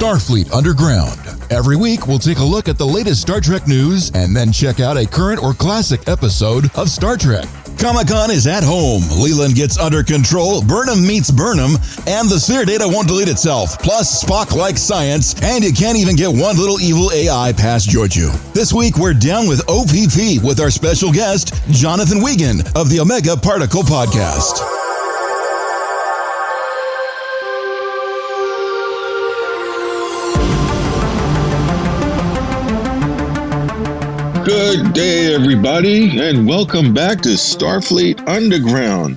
Starfleet Underground. Every week, we'll take a look at the latest Star Trek news and then check out a current or classic episode of Star Trek. Comicon is at home. Leland gets under control. Burnham meets Burnham, and the Seer data won't delete itself. Plus, Spock likes science, and you can't even get one little evil AI past Georgiou. This week, we're down with OPP with our special guest, Jonathan Wiegand of the Omega Particle Podcast. Good day, everybody, and welcome back to Starfleet Underground.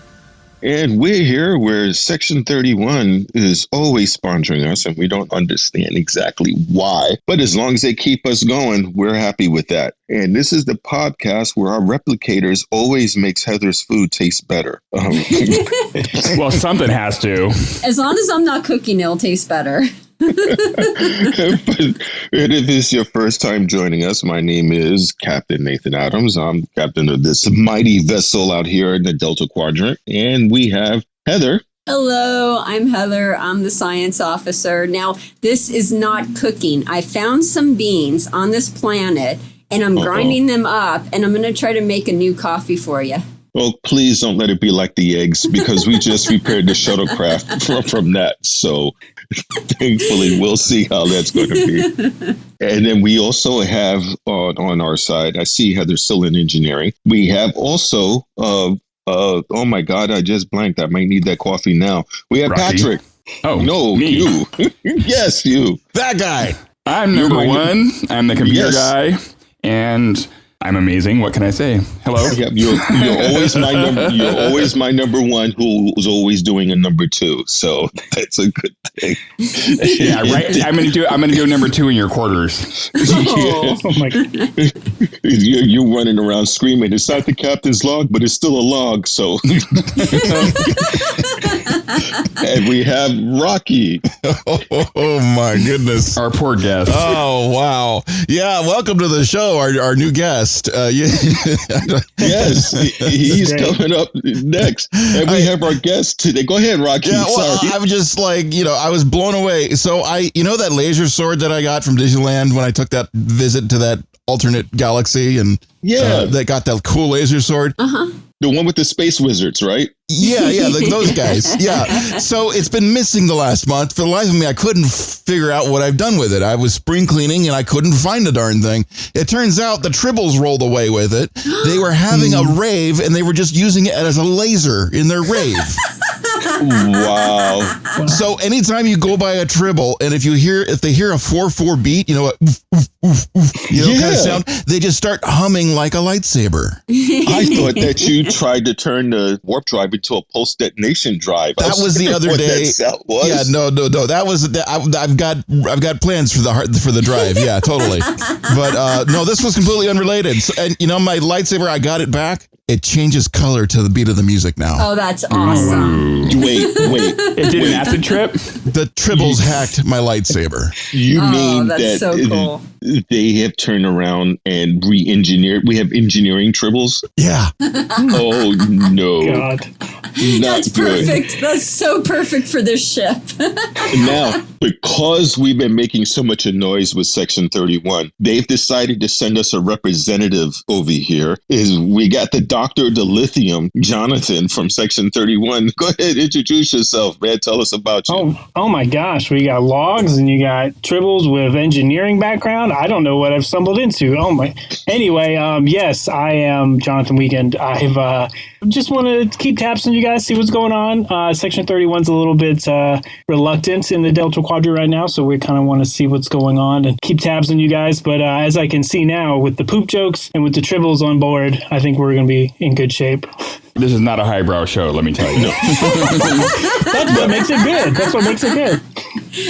And we're here where Section 31 is always sponsoring us, and we don't understand exactly why. But as long as they keep us going, we're happy with that. And this is the podcast where our replicators always makes Heather's food taste better. Well, something has to. As long as I'm not cooking, it'll taste better. But if this is your first time joining us, my name is Captain Nathan Adams. I'm captain of this mighty vessel out here in the Delta Quadrant. And we have Heather. Hello, I'm Heather. I'm the science officer. Now, this is not cooking. I found some beans on this planet, and I'm grinding them up, and I'm going to try to make a new coffee for you. Well, please don't let it be like the eggs, because we just repaired the shuttlecraft from that. So thankfully, we'll see how that's going to be. And then we also have on our side, I see Heather's still in engineering. We have also, oh my God, I just blanked. I might need that coffee now. We have Raffi. Patrick. Oh, no, me. you. Yes, you. That guy. I'm number one. I'm the computer guy, and I'm amazing. What can I say? Hello. Yeah, you're always my number. You're always my number one, who was always doing a number two. So that's a good thing. Yeah, right. I'm gonna do number two in your quarters. Oh my God. You're running around screaming. It's not the captain's log, but it's still a log. So. And we have Rocky. Oh my goodness. Our poor guest. Oh, wow. Yeah, welcome to the show, our new guest. Yes, he's coming up next. And we have our guest today. Go ahead, Rocky. Yeah, well, Sorry. I'm just like, I was blown away. So that laser sword that I got from Disneyland when I took that visit to that alternate galaxy and they got that cool laser sword. Uh-huh. The one with the space wizards, right? Yeah, those guys. Yeah. So it's been missing the last month. For the life of me, I couldn't figure out what I've done with it. I was spring cleaning and I couldn't find the darn thing. It turns out the Tribbles rolled away with it. They were having a rave and they were just using it as a laser in their rave. Wow. So anytime you go by a Tribble and if they hear a 4/4 beat, kind of sound, they just start humming like a lightsaber. I thought that you tried to turn the warp drive into a post detonation drive. That was the other day. Yeah, no. That was. I've got plans for the drive. Yeah, totally. But no, this was completely unrelated. So, and my lightsaber, I got it back. It changes color to the beat of the music now. Oh, that's awesome. Wait. It did an acid trip? The Tribbles hacked my lightsaber. You mean that's that so cool. They have turned around and re-engineered? We have engineering Tribbles? Yeah. Oh, no. God. That's perfect. That's so perfect for this ship. Now, because we've been making so much a noise with Section 31, they've decided to send us a representative over here. We got the Dr. Dilithium, Jonathan from Section 31. Go ahead, introduce yourself, man. Tell us about you. Oh my gosh. We got logs and you got Tribbles with engineering background. I don't know what I've stumbled into. Oh my. Anyway, yes, I am Jonathan Wiegand. I've just want to keep tabs on you guys, see what's going on. Section 31's a little bit reluctant in the Delta Quadrant right now, so we kind of want to see what's going on and keep tabs on you guys. But as I can see now, with the poop jokes and with the Tribbles on board, I think we're going to be in good shape. This is not a highbrow show, let me tell you. That's what makes it good. That's what makes it good.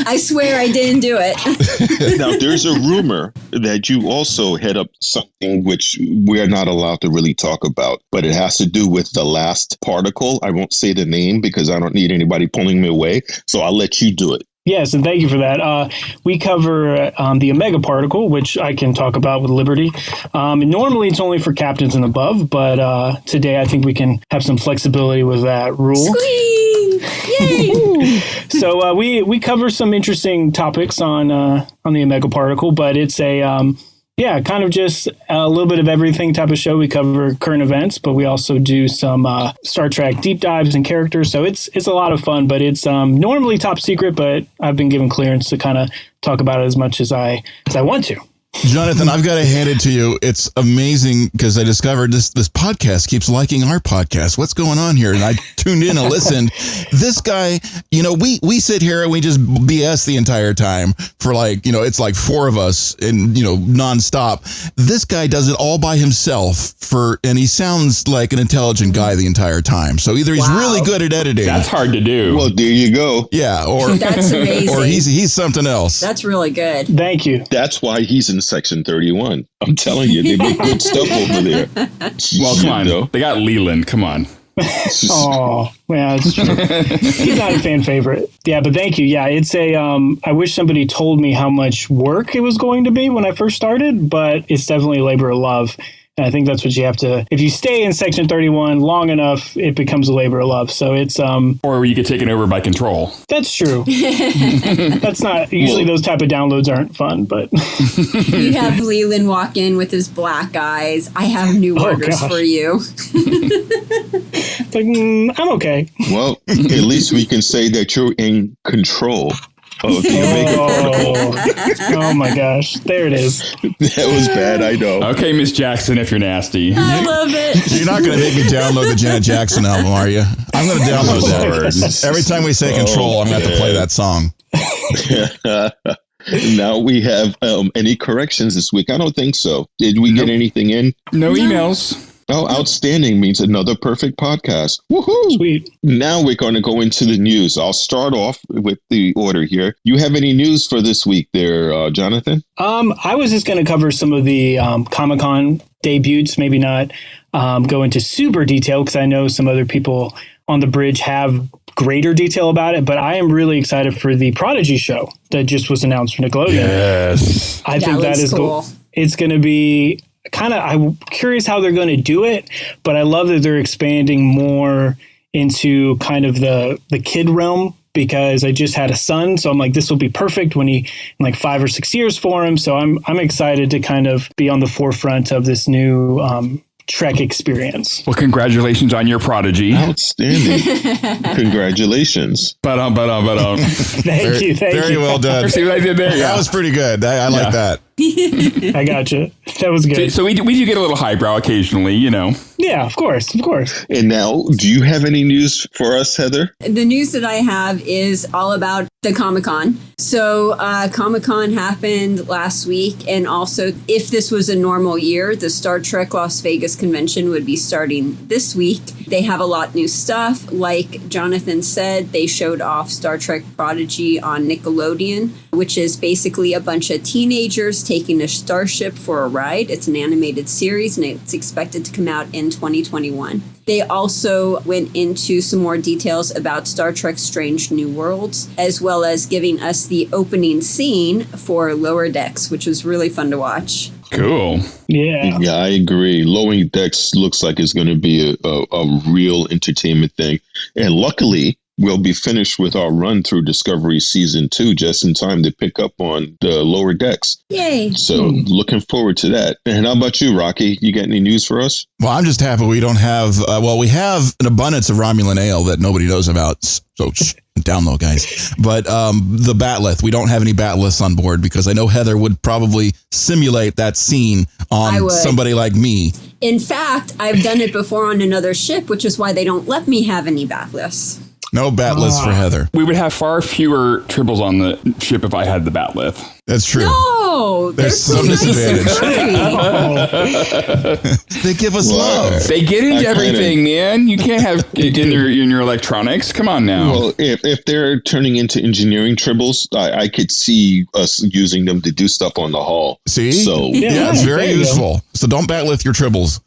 I swear I didn't do it. Now, there's a rumor that you also head up something which we're not allowed to really talk about, but it has to do with the last particle. I won't say the name because I don't need anybody pulling me away, so I'll let you do it. Yes, and thank you for that. We cover the Omega particle, which I can talk about with liberty. And normally it's only for captains and above, but today I think we can have some flexibility with that rule. Squeeze! Yay! So we cover some interesting topics on the Omega Particle, but it's a kind of just a little bit of everything type of show. We cover current events, but we also do some Star Trek deep dives and characters. So it's a lot of fun, but it's normally top secret, but I've been given clearance to kind of talk about it as much as I want to. Jonathan, I've got to hand it to you. It's amazing because I discovered this podcast keeps liking our podcast. What's going on here? And I tuned in and listened. This guy, we sit here and we just BS the entire time for it's like four of us and, nonstop. This guy does it all by himself and he sounds like an intelligent guy the entire time. So either he's really good at editing. That's hard to do. Well, there you go. Yeah. Or that's amazing. Or he's something else. That's really good. Thank you. That's why he's in Section 31. I'm telling you, they make good stuff over there. Well, come on. They got Leland. Come on. Oh, yeah, it's true. He's not a fan favorite. Yeah, but thank you. Yeah, it's I wish somebody told me how much work it was going to be when I first started, but it's definitely a labor of love. And I think that's what you have to, if you stay in Section 31 long enough, it becomes a labor of love. So it's... Or you get taken over by Control. That's true. That's not... Usually those type of downloads aren't fun, but... You have Leland walk in with his black eyes. I have new orders for you. It's like, I'm okay. Well, at least we can say that you're in control. Oh my gosh. There it is. That was bad, I know. Okay, Miss Jackson, if you're nasty. I love it. You're not going to make me download the Janet Jackson album, are you? I'm going to download that. Every time we say Control, I'm going to have to play that song. Now we have any corrections this week? I don't think so. Did we get anything in? No emails. Oh, outstanding means another perfect podcast. Woohoo! Sweet. Now we're going to go into the news. I'll start off with the order here. You have any news for this week there, Jonathan? I was just going to cover some of the Comicon debuts, maybe not go into super detail because I know some other people on the bridge have greater detail about it, but I am really excited for the Prodigy show that just was announced from Nickelodeon. Yes. I think that is cool. It's going to be... I'm curious how they're going to do it, but I love that they're expanding more into kind of the kid realm because I just had a son. So I'm like, this will be perfect when in like 5 or 6 years for him. So I'm excited to kind of be on the forefront of this new Trek experience. Well, congratulations on your Prodigy. Outstanding. Congratulations. Thank you. Very well done. See what I did there? That was pretty good. I like that. I gotcha. That was good. So we do get a little highbrow occasionally, Yeah, of course. And now, do you have any news for us, Heather? The news that I have is all about the Comic-Con. So Comic-Con happened last week, and also if this was a normal year, the Star Trek Las Vegas convention would be starting this week. They have a lot of new stuff. Like Jonathan said, they showed off Star Trek Prodigy on Nickelodeon, which is basically a bunch of teenagers taking a starship for a ride. It's an animated series, and it's expected to come out in 2021. They also went into some more details about Star Trek Strange New Worlds, as well as giving us the opening scene for Lower Decks, which was really fun to watch. Cool. Yeah. Yeah, I agree. Lower Decks looks like it's going to be a real entertainment thing. And luckily, we'll be finished with our run through Discovery Season 2 just in time to pick up on the Lower Decks. Yay. So looking forward to that. And how about you, Rocky? You got any news for us? Well, I'm just happy we don't have, we have an abundance of Romulan ale that nobody knows about. So down low, guys. But the Batleth, we don't have any Batleths on board because I know Heather would probably simulate that scene on somebody like me. In fact, I've done it before on another ship, which is why they don't let me have any Batleths. No Batleths for Heather. We would have far fewer Tribbles on the ship if I had the Batleth. That's true. No, there's some disadvantage. They give us love. They get into everything, man. You can't have it in your electronics. Come on now. Well, if they're turning into engineering Tribbles, I could see us using them to do stuff on the hull. See? So yeah, it's very useful. So don't Batleth your Tribbles.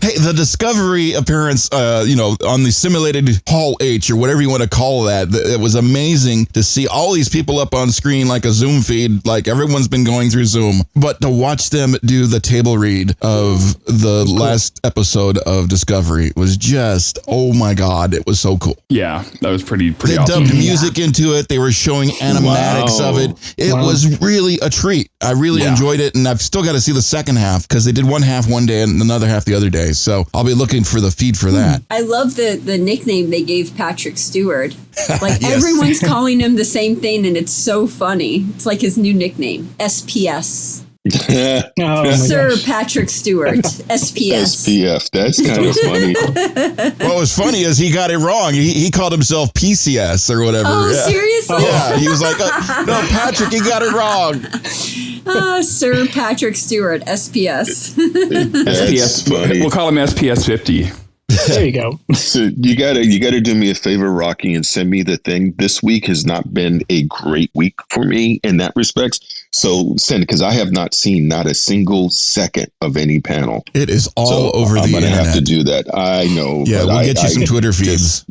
Hey, the Discovery appearance, on the simulated Hall H or whatever you want to call that, it was amazing to see all these people up on screen screen like a Zoom feed, like everyone's been going through Zoom. But to watch them do the table read of the last episode of Discovery was just, oh my God, it was so cool. Yeah, that was pretty They awesome. dubbed music into it. They were showing animatics of it. It was really a treat. I really enjoyed it, and I've still got to see the second half because they did one half one day and another half the other day. So I'll be looking for the feed for that. I love the nickname they gave Patrick Stewart. Like Yes. everyone's calling him the same thing, and it's so funny. It's like his new nickname, SPS. Sir gosh. Patrick Stewart, SPS. SPF. That's kind of funny. What was funny is he got it wrong. He called himself PCS or whatever. Oh, yeah. seriously? Yeah, he was like, no, Patrick, you got it wrong. Sir Patrick Stewart, SPS. That's funny. We'll call him SPS 50. There you go. So you gotta do me a favor, Rocky, and send me the thing. This week has not been a great week for me in that respect. So send it, because I have not seen not a single second of any panel. It is all over the internet. I'm gonna have to do that. I know. Yeah, but we'll get you some Twitter feeds.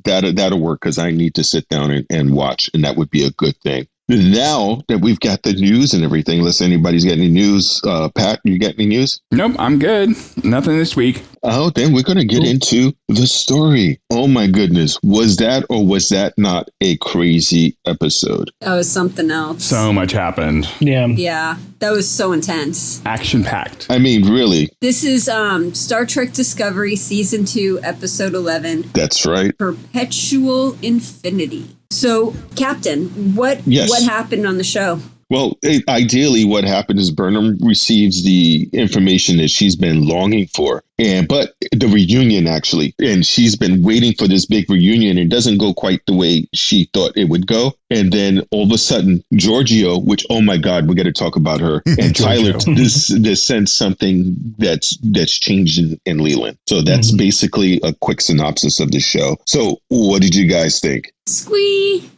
That'll work, because I need to sit down and watch, and that would be a good thing. Now that we've got the news and everything, unless anybody's got any news, Pat, you got any news? Nope, I'm good. Nothing this week. Oh, then we're going to get into the story. Oh my goodness. Was that or was that not a crazy episode? That was something else. So much happened. Yeah. Yeah, that was so intense. Action-packed. I mean, really? This is Star Trek Discovery Season 2, Episode 11. That's right. Perpetual Infinity. So, Captain, what happened on the show? Well, ideally, what happened is Burnham receives the information that she's been longing for, but the reunion actually, and she's been waiting for this big reunion. It doesn't go quite the way she thought it would go, and then all of a sudden, Georgiou, which, oh my God, we got to talk about her, and Tyler, this sends something that's changed in Leland. So that's basically a quick synopsis of the show. So, what did you guys think? Squee!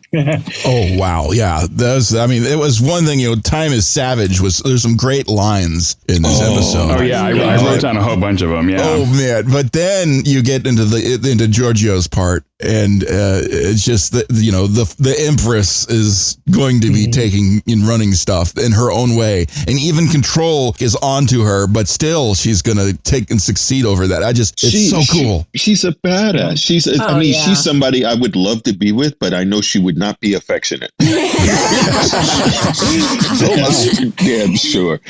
Oh, wow. Yeah. It was one thing, Time is Savage there's some great lines in this episode. Oh, yeah. I wrote down a whole bunch of them. Yeah. Oh, man. But then you get into Georgiou's part, and it's just the Empress is going to be taking and running stuff in her own way, and even Control is onto her, but still she's going to take and succeed over that. It's so cool. She's a badass. She's somebody I would love to be with, but I know she would not be affectionate. Damn sure.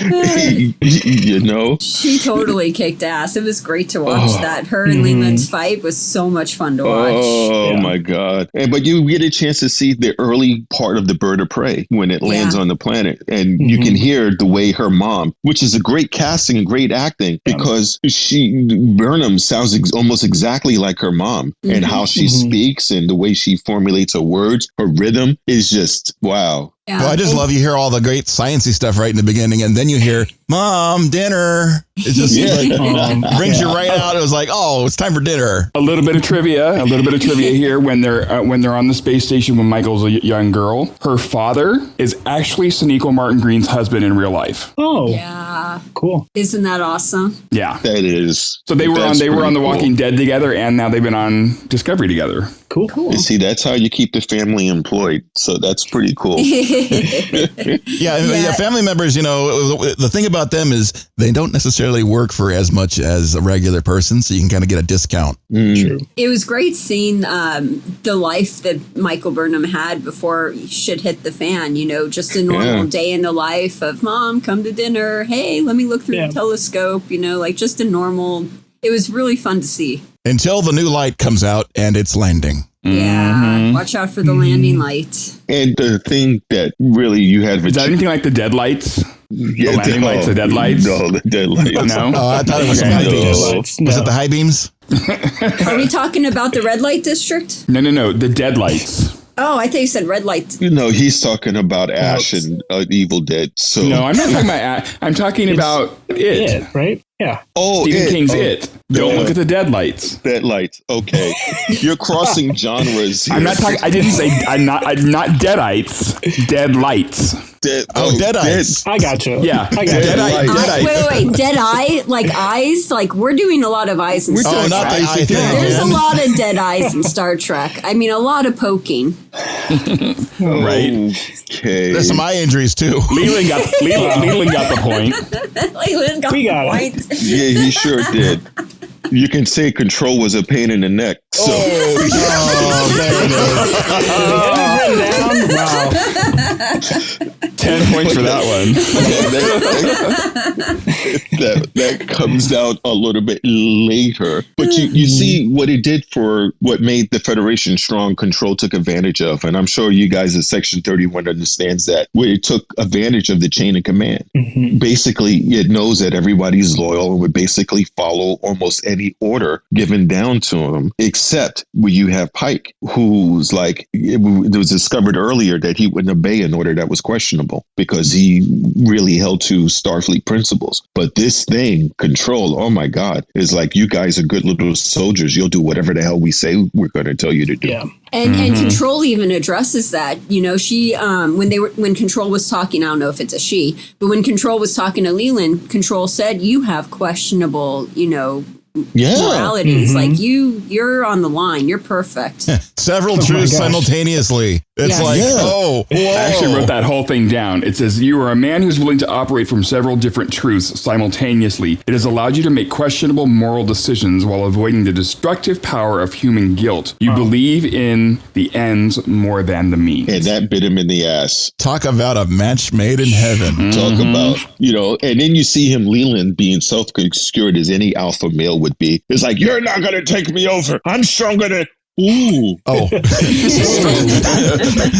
She totally kicked ass. It was great to watch that. Her and Leland's fight was so much fun to watch. Oh my God. But you get a chance to see the early part of the bird of prey when it lands on the planet. And you can hear the way her mom, which is a great casting and great acting, because Burnham sounds almost exactly like her mom, and how she speaks and the way she formulates her words, her rhythm is just wow. Yeah. Well, I just love you hear all the great sciencey stuff right in the beginning, and then you hear "Mom, dinner." It just brings you right out. It was like, oh, it's time for dinner. A little bit of trivia here. When they're on the space station when Michael's a young girl, her father is actually Sonequa Martin Green's husband in real life. Oh, yeah, cool. Isn't that awesome? Yeah, that is. So they were on The Walking Dead together, and now they've been on Discovery together. Cool. You see, that's how you keep the family employed. So that's pretty cool. Yeah, family members, the thing about them is they don't necessarily work for as much as a regular person, so you can kind of get a discount. True. It was great seeing the life that Michael Burnham had before shit hit the fan, just a normal day in the life of Mom, come to dinner. Hey, let me look through the telescope, just a normal. It was really fun to see. Until the new light comes out and it's landing. Yeah, watch out for the landing light. And the thing that really you had... Is that anything like the Deadites? Yeah, the landing lights, the Deadites? No, the Deadites. No? Oh, I thought it was some high beams. Was it the high beams? Are we talking about the red light district? No, the Deadites. Oh, I thought you said red light. He's talking about Ash and Evil Dead. So no, I'm not talking about Ash. I'm talking about It. Right? Yeah. Oh, Stephen King's It. Don't look at the Deadites. Deadites. Okay, you're crossing genres here. I'm not talking. I didn't say. I'm not Deadites. Deadlights. Deadites. I got you. Yeah. I got Deadite. Wait. Dead eye? Like eyes? Like we're doing a lot of eyes in Star Trek. Not the eye thing. There's a lot of dead eyes in Star Trek. I mean, a lot of poking. Right? Okay. There's some eye injuries too. Leland got the point. Leland got We got the it. point. Yeah, he sure did. You can say control was a pain in the neck. So. Wow. 10 points for that one. that comes out a little bit later. But you see what it did for what made the Federation strong. Control took advantage of. And I'm sure you guys at Section 31 understands that. Where it took advantage of the chain of command. Mm-hmm. Basically, it knows that everybody's loyal and would basically follow almost any order given down to them, except when you have Pike, who's like, it was discovered earlier that he wouldn't obey an order that was questionable because he really held to Starfleet principles. But this thing, Control, oh my God, is like, you guys are good little soldiers. You'll do whatever the hell we say we're going to tell you to do. Yeah. And Control even addresses that. You know, she when Control was talking, I don't know if it's a she, but when Control was talking to Leland, Control said, you have questionable, moralities. Mm-hmm. Like you're on the line. You're perfect. Several truths simultaneously. It's like, whoa. I actually wrote that whole thing down. It says, you are a man who's willing to operate from several different truths simultaneously. It has allowed you to make questionable moral decisions while avoiding the destructive power of human guilt. You believe in the ends more than the means. And that bit him in the ass. Talk about a match made in heaven. Talk about, and then you see him, Leland, being self-secured as any alpha male would be. It's like, you're not going to take me over. I'm stronger than... Ooh. Oh.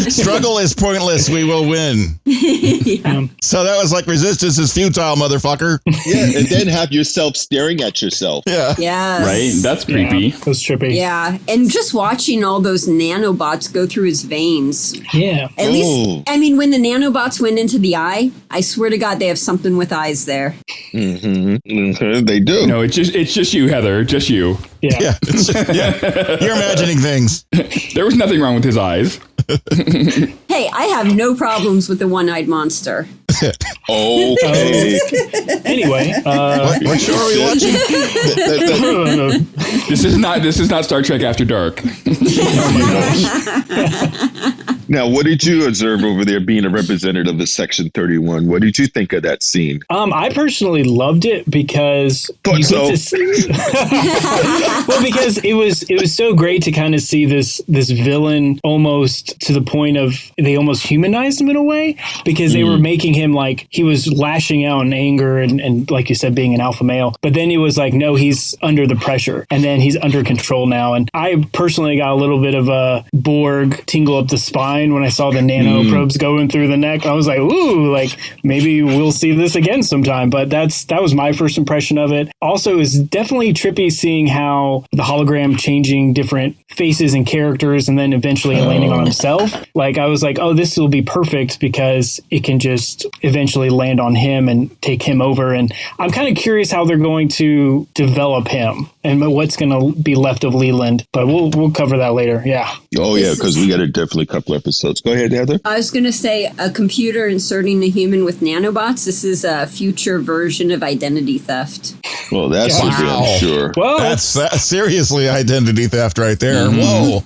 Struggle is pointless. We will win. Yeah. So that was like resistance is futile, motherfucker. Yeah, and then have yourself staring at yourself. Yeah. Yes. Right? That's creepy. Yeah, that's trippy. Yeah. And just watching all those nanobots go through his veins. Yeah. At least, I mean, when the nanobots went into the eye, I swear to God, they have something with eyes there. Mm-hmm. Mm-hmm. They do. No, it's just you, Heather. Just you. Yeah. You're imagining things. There was nothing wrong with his eyes. Hey, I have no problems with the one-eyed monster. Okay. Anyway, what show are we watching? This is not Star Trek After Dark. Now, what did you observe over there being a representative of Section 31? What did you think of that scene? I personally loved it because because it was so great to kind of see this villain almost to the point of they almost humanized him in a way because they were making him like he was lashing out in anger and like you said, being an alpha male. But then he was like, no, he's under the pressure and then he's under control now. And I personally got a little bit of a Borg tingle up the spine when I saw the nano probes going through the neck. I was like, ooh, like maybe we'll see this again sometime. But that was my first impression of it. Also, it's definitely trippy seeing how the hologram changing different faces and characters and then eventually landing on himself. Like I was like, oh, this will be perfect because it can just eventually land on him and take him over. And I'm kind of curious how they're going to develop him and what's going to be left of Leland. But we'll cover that later. Yeah. Oh, yeah, because we got a definitely couple episodes. Go ahead, Heather. I was going to say a computer inserting a human with nanobots. This is a future version of identity theft. Well, that's for damn sure. Well, That's seriously identity theft right there. Whoa.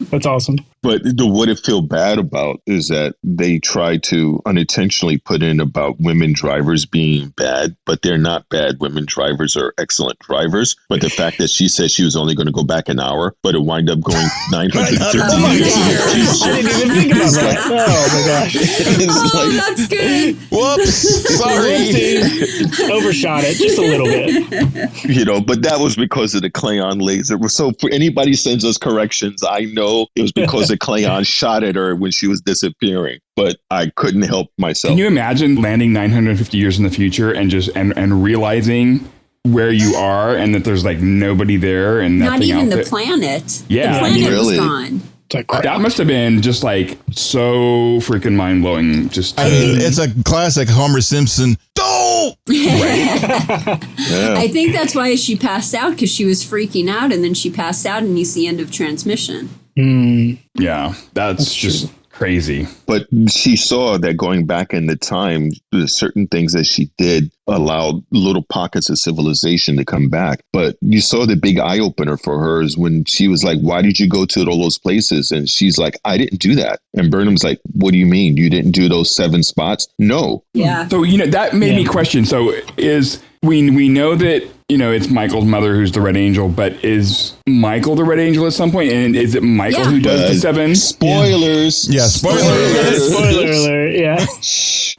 that's awesome. But what I feel bad about is that they try to unintentionally put in about women drivers being bad, but they're not bad. Women drivers are excellent drivers. But the fact that she said she was only going to go back an hour, but it wind up going 950 years. I didn't even think about that. Oh my gosh. Oh, that's good. Whoops. Sorry. Overshot it just a little bit. But that was because of the Cleon laser. So for anybody sends us corrections, I know it was because the Cleon shot at her when she was disappearing. But I couldn't help myself. Can you imagine landing 950 years in the future and just and realizing where you are and that there's like nobody there and nothing Not even out the there? planet. Yeah. The planet Really? was gone. That must have been just like so freaking mind blowing. Just I mean, it's a classic Homer Simpson. Oh! Yeah. I think that's why she passed out, because she was freaking out, and then she passed out, and you see end of transmission. yeah, that's just crazy. But she saw that going back in the time, there's certain things that she did allowed little pockets of civilization to come back. But you saw the big eye opener for her is when she was like, why did you go to all those places? And she's like, I didn't do that. And Burnham's like, what do you mean? You didn't do those 7 spots? No. Yeah. So, that made me question. So we know that, it's Michael's mother who's the Red Angel, but is Michael the Red Angel at some point? And is it Michael who does the 7? Spoilers. Yeah, spoiler alert. Spoiler alert, yeah.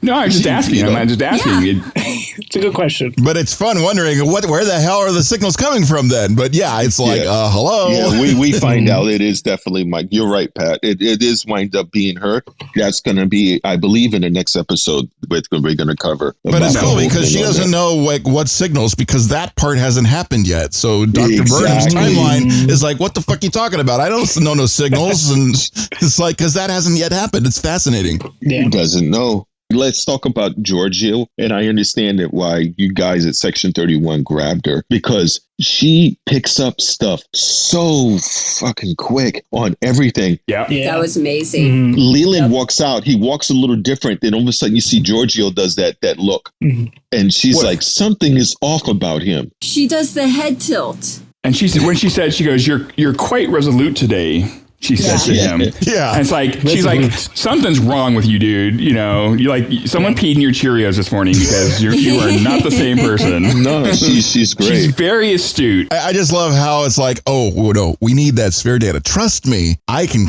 No, I'm just asking. I'm just asking. It's a good question. But it's fun wondering where the hell are the signals coming from then? But yeah, it's like, hello. Yeah, we find out it is definitely Mike. You're right, Pat. It is wind up being her. That's going to be, I believe, in the next episode we're going to cover. But it's cool because she doesn't know what signals, because that part hasn't happened yet. So Dr. Burnham's timeline is like, what the fuck are you talking about? I don't know no signals. And it's like, because that hasn't yet happened. It's fascinating. Who doesn't know? Let's talk about Georgiou. And I understand that why you guys at Section 31 grabbed her, because she picks up stuff so fucking quick on everything. Yeah. That was amazing. Leland walks out. He walks a little different. Then all of a sudden you see Georgiou does that look. And she's like, something is off about him. She does the head tilt. And when she said, she goes, you're quite resolute today. She says to him. Yeah. And it's like, she's like, something's wrong with you, dude. You're like, someone peed in your Cheerios this morning because you are not the same person. No, she's great. She's very astute. I just love how it's like, no, we need that sphere data. Trust me, I can,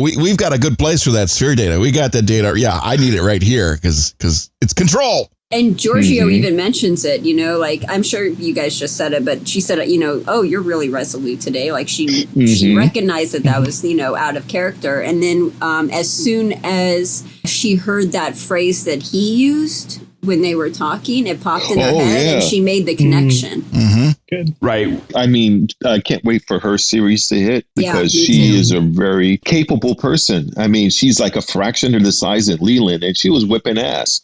we've got a good place for that sphere data. We got that data. Yeah, I need it right here because it's control. And Georgiou even mentions it, like, I'm sure you guys just said it, but she said, oh, you're really resolute today. Like she recognized that was, out of character. And then as soon as she heard that phrase that he used when they were talking, it popped in her head and she made the connection. Good. Right. I mean, I can't wait for her series to hit because she is a very capable person. I mean, she's like a fraction of the size of Leland and she was whipping ass,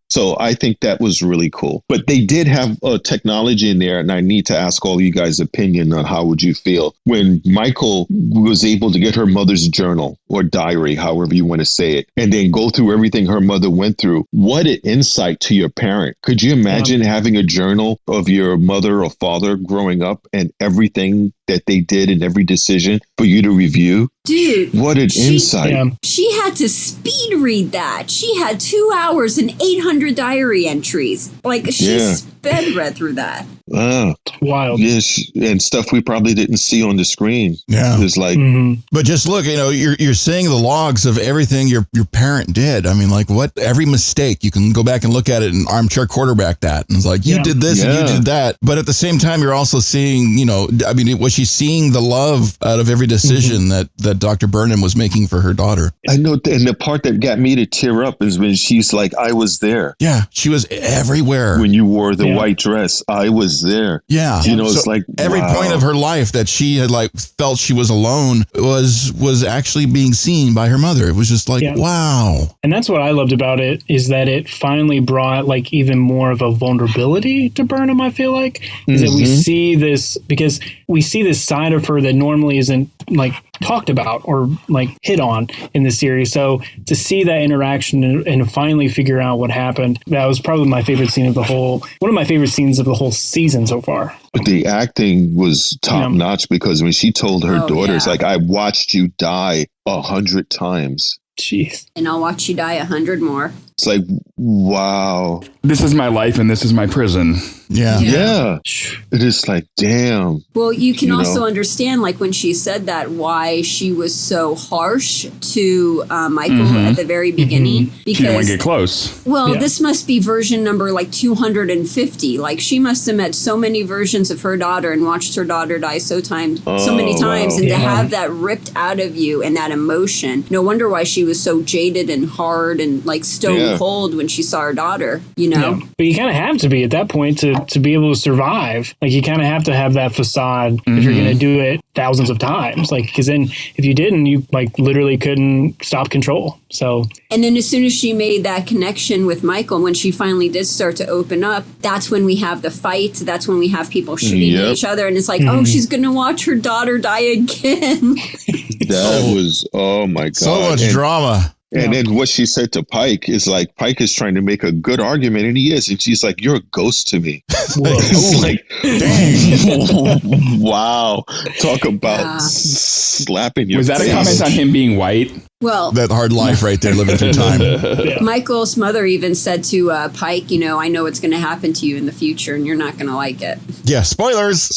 So I think that was really cool. But they did have technology in there, and I need to ask all you guys' opinion on how would you feel when Michael was able to get her mother's journal or diary, however you want to say it, and then go through everything her mother went through. What an insight to your parent. Could you imagine having a journal of your mother or father growing up and everything that they did and every decision for you to review? Dude, what an insight. She had to speed read that. She had 2 hours and 800 diary entries. Like, she sped read through that. Wild. Yes, and stuff we probably didn't see on the screen. Yeah. It's like, but just look, you're seeing the logs of everything your parent did. I mean, like every mistake, you can go back and look at it and armchair quarterback that. And it's like, you did this and you did that. But at the same time, you're also seeing, was she seeing the love out of every decision that Dr. Burnham was making for her daughter? I know. And the part that got me to tear up is when she's like, I was there. Yeah. She was everywhere. When you wore the white dress, I was there. Yeah. It's like every point of her life that she had felt she was alone was actually being seen by her mother. It was just like, wow. And that's what I loved about it, is that it finally brought even more of a vulnerability to Burnham, I feel like, is that we see this, because we see this side of her that normally isn't talked about or hit on in the series. So to see that interaction and finally figure out what happened, that was probably one of my favorite scenes of the whole season so far. But the acting was top notch, because when she told her daughters, I watched you die 100 times. Jeez. And I'll watch you die 100 more. It's like, wow. This is my life and this is my prison. Yeah. It is like, damn. Well, you can also understand, when she said that, why she was so harsh to Michael at the very beginning. Because she didn't want to get close. Well, this must be version number 250. She must have met so many versions of her daughter and watched her daughter die so many times. And to have that ripped out of you and that emotion, no wonder why she was so jaded and hard and stone cold when she saw her daughter, But you kind of have to be at that point to act to be able to survive. Like, you kind of have to have that facade if you're going to do it thousands of times. Like, because then if you didn't, you like literally couldn't stop control. So, and then as soon as she made that connection with Michael, when she finally did start to open up, that's when we have the fight. That's when we have people shooting at each other. And it's like, oh, she's going to watch her daughter die again. That was, oh my God. So much drama. And then what she said to Pike is like, Pike is trying to make a good argument, and he is. And she's like, you're a ghost to me. It's like, dang. Wow. Talk about slapping your face. Was that a comment on him being white? Well, that hard life right there, living through time. Michael's mother even said to Pike, you know, I know what's going to happen to you in the future, and you're not going to like it. Yeah, spoilers.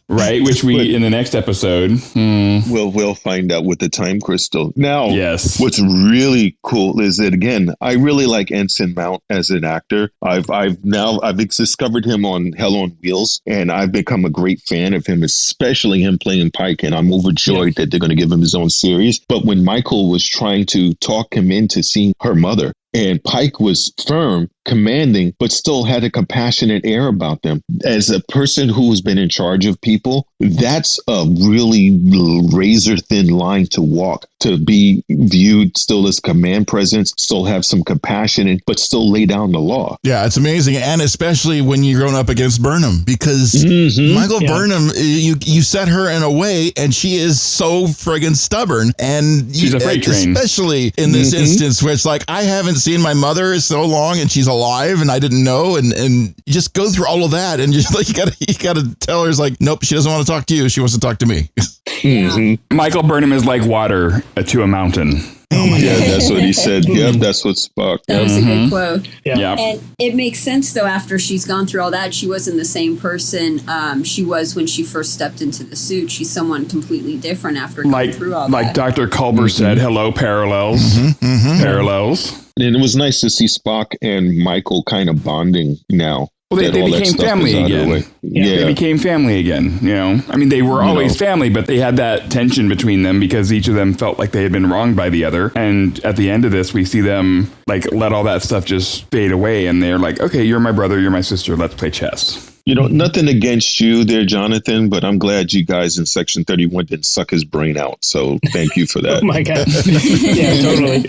Right, which we, in the next episode. We'll find out with the time crystal. Now, what's really cool is that, again, I really like Anson Mount as an actor. I've discovered him on Hell on Wheels, and I've become a great fan of him, especially him playing Pike, and I'm overjoyed that they're going to give him his own series. But when Michael was trying to talk him into seeing her mother, and Pike was firm, commanding, but still had a compassionate air about them. As a person who has been in charge of people, that's a really razor thin line to walk, to be viewed still as command presence, still have some compassion, but still lay down the law. Yeah, it's amazing. And especially when you're going up against Burnham, because Michael Burnham, you set her in a way, and she is so friggin' stubborn. And she's a freight train. Especially in this instance where it's like, I haven't seen my mother so long, and she's alive, and I didn't know, and you just go through all of that, and just like you gotta tell her, it's like, nope, she doesn't want to talk to you, she wants to talk to me. Michael Burnham is like water to a mountain. Oh my God, that's what he said. Yep, that's what Spock. That was a good quote. Yeah. And it makes sense, though, after she's gone through all that, she wasn't the same person she was when she first stepped into the suit. She's someone completely different after going through all that. Like Dr. Culber said, hello, parallels. Parallels. And it was nice to see Spock and Michael kind of bonding now. Well, they became family again. They became family again. You know, I mean, they were always family, but they had that tension between them because each of them felt like they had been wronged by the other. And at the end of this, we see them like let all that stuff just fade away, and they're like, "Okay, you're my brother, you're my sister. Let's play chess." You know, nothing against you there, Jonathan, but I'm glad you guys in Section 31 didn't suck his brain out. So thank you for that. Oh, my God. Yeah, totally.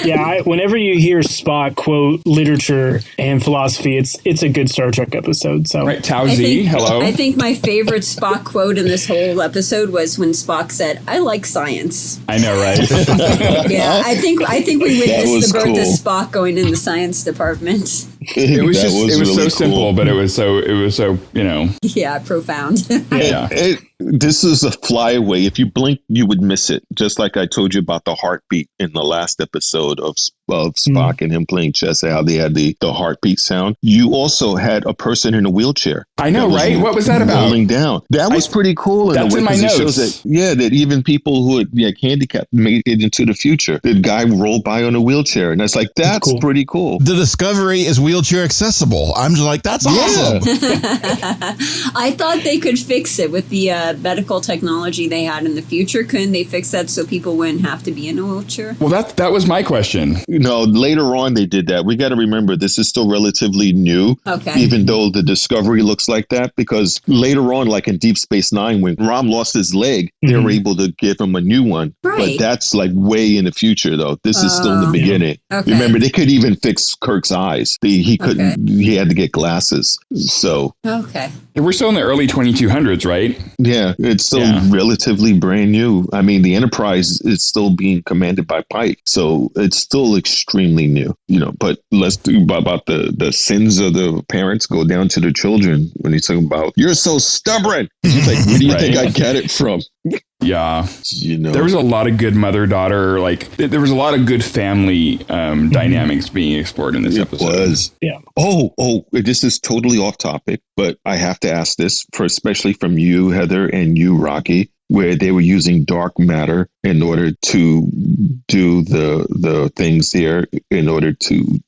Yeah, whenever you hear Spock quote literature and philosophy, it's a good Star Trek episode. So right, Tao Z, hello. I think my favorite Spock quote in this whole episode was when Spock said, "I like science." I know, right? Yeah, I think we witnessed the birth of Spock going in the science department. It was really so cool. simple, but it was so you know. Yeah, profound. Yeah. This is a flyaway. If you blink, you would miss it. Just like I told you about the heartbeat in the last episode of Spock and him playing chess, how they had the heartbeat sound. You also had a person in a wheelchair. I know, right? What was that about? Rolling down. That was pretty cool. That's in my notes. It shows that even people who are handicapped made it into the future. The guy rolled by on a wheelchair, and that's cool. Pretty cool. The Discovery is wheelchair accessible. I'm just like, that's awesome. I thought they could fix it with the medical technology they had in the future. Couldn't they fix that so people wouldn't have to be in a wheelchair? Well, that was my question. No, later on they did that. We got to remember this is still relatively new. Okay. Even though the Discovery looks like that, because later on, like in Deep Space Nine, when Rom lost his leg, they were able to give him a new one. Right. But that's like way in the future, though. This is still in the beginning. Okay. Remember, they could even fix Kirk's eyes. He couldn't. Okay. He had to get glasses. So. Okay. We're still in the early 2200s, right? Yeah, it's still relatively brand new. I mean, the Enterprise is still being commanded by Pike, so it's still extremely new. You know, but let's do about the sins of the parents go down to the children when he's talking about, you're so stubborn. He's like, where do you think I get it from? Yeah. You know, there was a lot of good mother-daughter, like there was a lot of good family dynamics being explored in this episode. It was. Yeah. Oh, this is totally off topic, but I have to ask this especially from you, Heather, and you, Rocky, where they were using dark matter in order to do the things here in order to,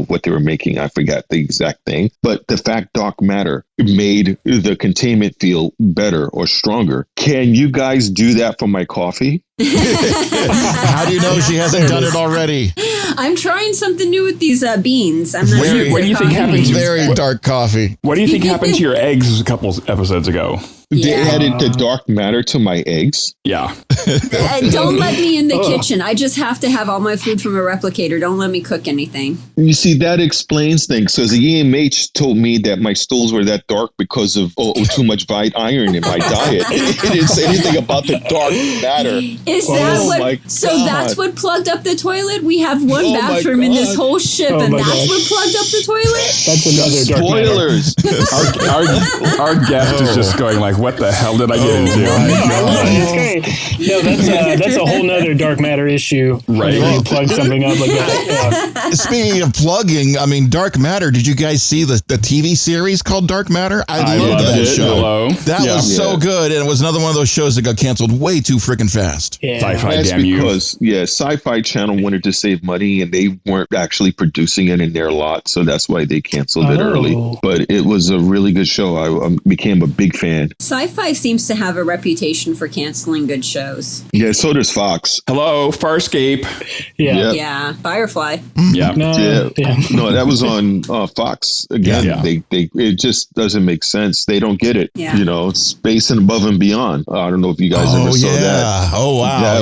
what they were making. I forgot the exact thing. But the fact dark matter made the containment feel better or stronger. Can you guys do that for my coffee? How do you know she hasn't done it already? I'm trying something new with these beans. I'm not sure. What do you think happened to Very dark coffee. What do you think happened to your eggs a couple episodes ago? They added the dark matter to my eggs. Yeah. Don't let me in the kitchen. I just have to have all my food from a replicator. Don't let me cook anything. You see, that explains things. Because the EMH told me that my stools were that dark because of too much white iron in my diet. It didn't say anything about the dark matter. Is that what? So that's what plugged up the toilet? We have one bathroom in this whole ship, and that's what plugged up the toilet? That's another dark Spoilers. Our guest is just going like, what the hell did I get into? It's great. No, that's a whole nother dark matter issue. Right. When you plug something up like that. Yeah. Speaking of plugging, I mean, dark matter. Did you guys see the TV series called Dark Matter? I loved that show. Hello. That was so good, and it was another one of those shows that got canceled way too freaking fast. Yeah. Sci-fi, That's damn you. because, Sci-Fi Channel wanted to save money, and they weren't actually producing it in their lot, so that's why they canceled it early. But it was a really good show. I became a big fan. Sci-fi seems to have a reputation for canceling good shows. Yeah, so does Fox. Hello, Farscape. Yeah. Yeah, Firefly. Yeah. No, No, that was on Fox again. Yeah. It just doesn't make sense. They don't get it. Yeah. You know, space and above and beyond. I don't know if you guys ever saw that. Oh, wow.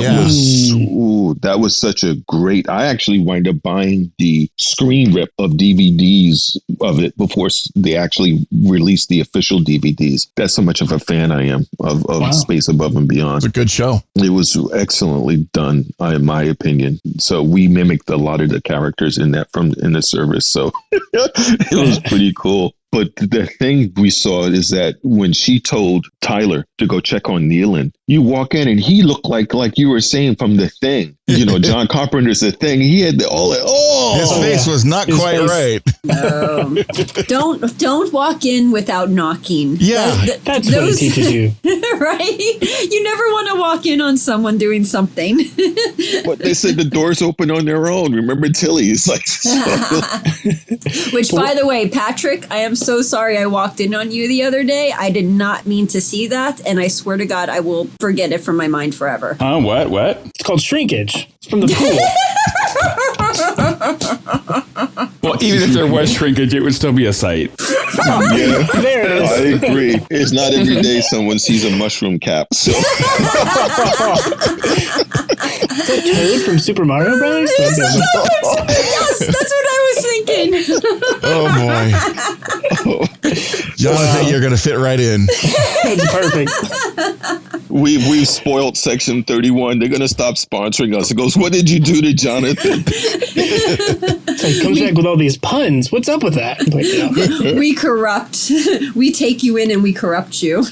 That was such a great. I actually wind up buying the screen rip of DVDs of it before they actually released the official DVDs. That's how much of a fan I am of Space Above and Beyond. It's a good show. It was excellently done, in my opinion. So we mimicked a lot of the characters in the service. So it was pretty cool. But the thing we saw is that when she told Tyler to go check on Leland, you walk in and he looked like you were saying from The Thing. You know, John Carpenter's The Thing. He had his face was not quite right. Don't walk in without knocking. Yeah. That's what it teaches you. Right? You never want to walk in on someone doing something. But they said the doors open on their own. Remember Tilly's like. Which, by the way, Patrick, I am so sorry I walked in on you the other day. I did not mean to see that, and I swear to God, I will forget it from my mind forever. What? It's called Shrinkage. It's from the pool. Well, even if there was shrinkage, it would still be a sight. Yeah, There it is. I agree. It's not every day someone sees a mushroom cap. So. Is that Toad from Super Mario Brothers? Yes, that's what I was thinking. Oh, boy. Jonathan, you're going to fit right in. That's perfect. We've spoiled Section 31. They're going to stop sponsoring us. It goes, what did you do to Jonathan? It comes back with all these puns. What's up with that? Like, We corrupt. We take you in and we corrupt you.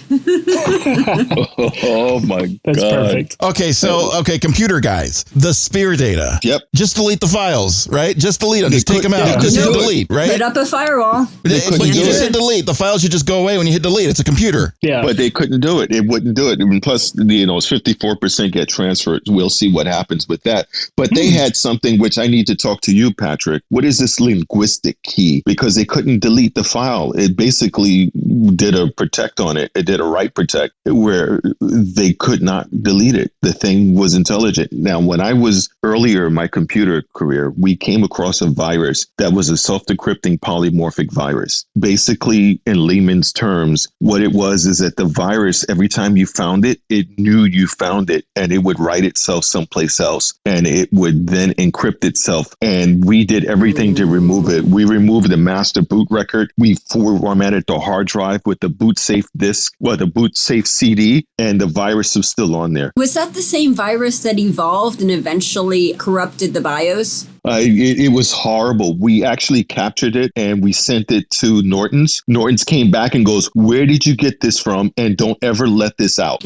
Oh, my That's God. perfect. Okay, computer guys. The spear data. Yep. Just delete the files, right? Just delete them. Just take them they out. Just hit couldn't do it. delete, right? Put up a firewall. They But couldn't you do just it. hit delete. The files should just go away when you hit delete. It's a computer. Yeah. But they couldn't do it. It wouldn't do it. And plus, it's 54% get transferred. We'll see what happens with that. But they had something which I need to talk to you, Patrick. What is this linguistic key? Because they couldn't delete the file. It basically did a protect on it. It did a write protect where they could not delete it. The thing was intelligent. Now, when I was earlier in my computer career, we came across a virus that was a self-decrypting polymorphic virus. Basically, in layman's terms, what it was is that the virus, every time you found it, it knew you found it and it would write itself someplace else and it would then encrypt itself. And we did everything to remove it. We removed the master boot record. We formatted the hard drive with the boot safe disk, the boot safe CD, and the virus was still on there. Was that the same virus that evolved and eventually corrupted the BIOS? It was horrible. We actually captured it and we sent it to Norton's. Norton's came back and goes, where did you get this from? And don't ever let this out.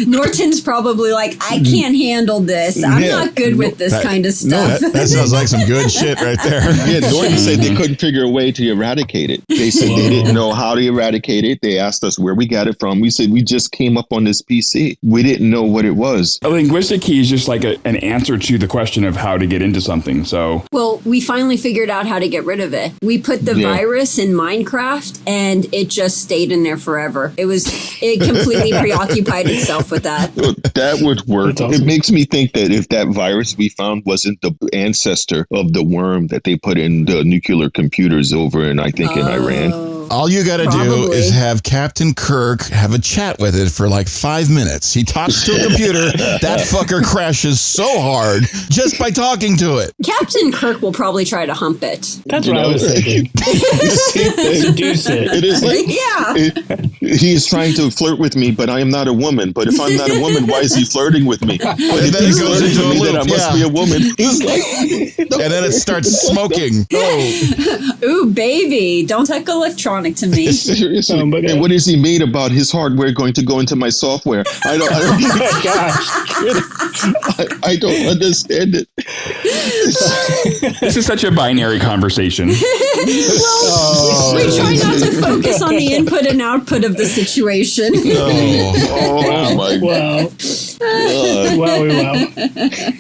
Norton's probably like, I can't handle this. I'm not good with this kind of stuff. That sounds like some good shit right there. Yeah, Norton said they couldn't figure a way to eradicate it. They said they didn't know how to eradicate it. They asked us where we got it from. We said we just came up on this PC. We didn't know what it was. A linguistic key is just like an answer to the question of how to get into something. So, well, we finally figured out how to get rid of it. We put the virus in Minecraft, and it just stayed in there forever. It completely preoccupied itself with that. That would work. Awesome. It makes me think that if that virus we found wasn't the ancestor of the worm that they put in the nuclear computers over in, I think, in Iran. All you got to do Probably. is have Captain Kirk have a chat with it for like 5 minutes. He talks to a computer. That fucker crashes so hard just by talking to it. Captain Kirk will probably try to hump it. That's what I was thinking. Seduce it. It is like, he is trying to flirt with me, but I am not a woman. But if I'm not a woman, why is he flirting with me? But if then he's it goes flirting into with a me, then I loop, must be a woman. It's like, And then it starts smoking. Oh, Ooh, baby, don't take electronic to me. seriously. Oh my God. And what is he made about his hardware going to go into my software? I don't understand it. this is such a binary conversation. We try not to focus on the input and output of the situation. Oh my God. Wow.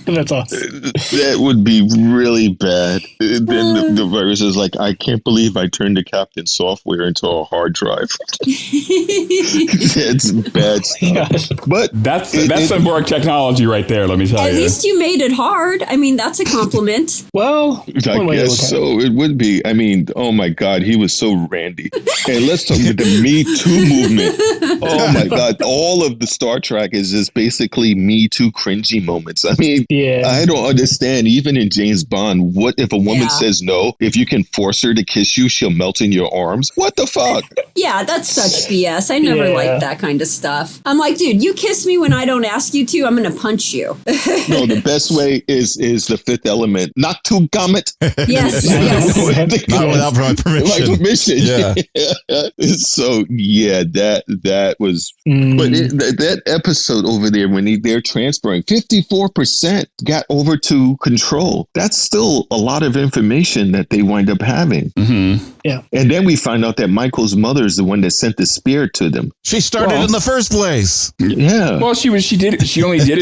That's awesome. That would be really bad. Then the virus is like, I can't believe I turned the captain's software into a hard drive. It's bad stuff. But That's some Borg technology right there, let me tell At you. least you made it hard. I mean, that's a compliment. Well, I one way to guess look at it. so. It would be. I mean, oh my God, he was so randy. And let's talk about the Me Too movement. Oh my God, all of the Star Trek is just basically Me Too cringy moments. I mean, I don't understand. Even in James Bond, what if a woman says no? If you can force her to kiss you, she'll melt in your arms. What the fuck? Yeah, that's such BS. I never liked that kind of stuff. I'm like, dude, you kiss me when I don't ask you to, I'm going to punch you. No, the best way is the Fifth Element. Not to gummit. Yes. not without my permission. Like permission. Yeah. So that was. But that episode over there when they're transferring, 54% got over to Control. That's still a lot of information that they wind up having. Mm-hmm. Yeah. And then we find out that Michael's mother is the one that sent the spear to them. She started in the first place. Yeah. Well, she only did it